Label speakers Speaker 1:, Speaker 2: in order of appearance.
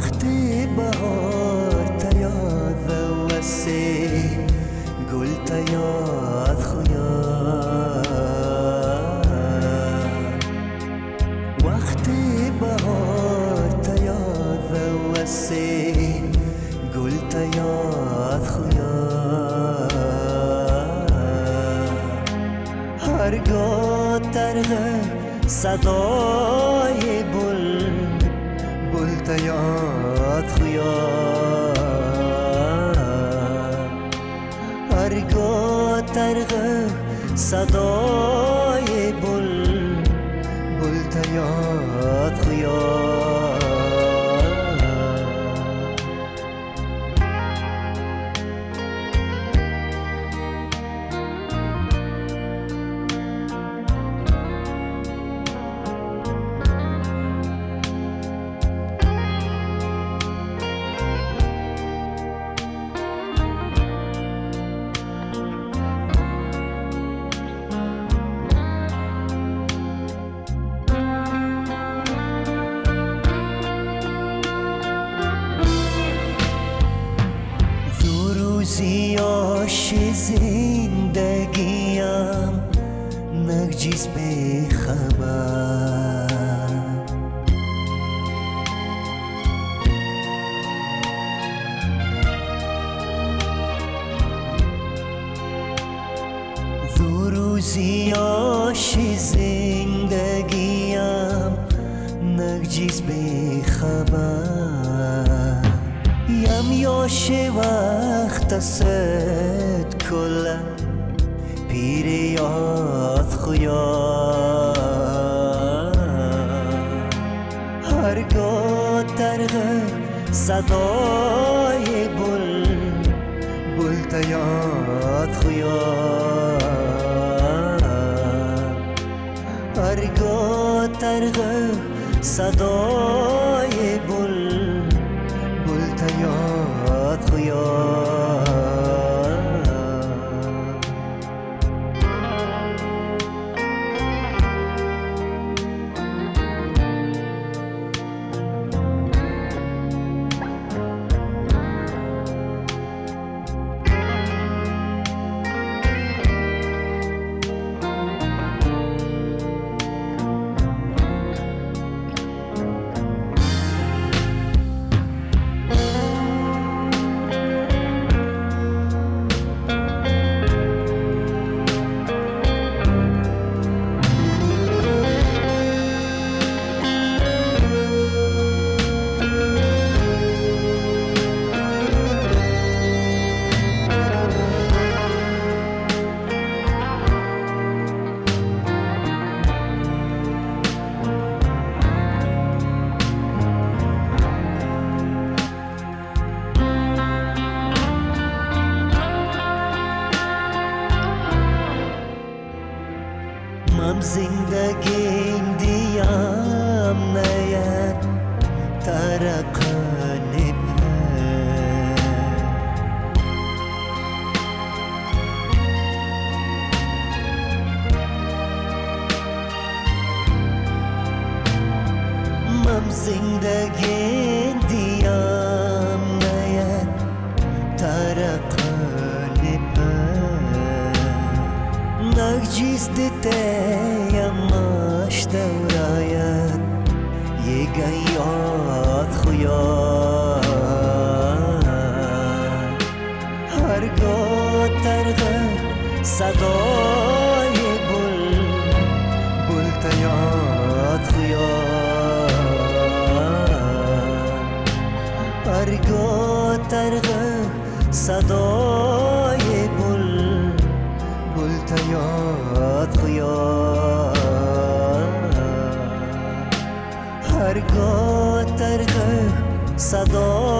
Speaker 1: وقتی بهار تیاد و وسی گل تیاد خویاد وقتی بهار تیاد و وسی گل تیاد خویاد هرگاه ترغه صدای بل تیاد خویاد هرگاه ترغه صدای بل تیاد خویاد روزیاش زندگیم نرجس به خبر روزیاش زندگیم نرجس به خبر یاش وقت است کلا پیر یاد خویاد هرگاه ترغه صدای بل تیاد خویاد هرگاه ترغه صدای بل تیاد خویاد من زندگیم دیم نید ترقنی من زندگیم دیم نید ترقنی نرجس دیتیمش دوراید یگه یاد خویاد هرگاه ترغه صدای بل تیاد خویاد هرگاه ترغه صدای بل تیاد خویاد هرگاه ترغه صدا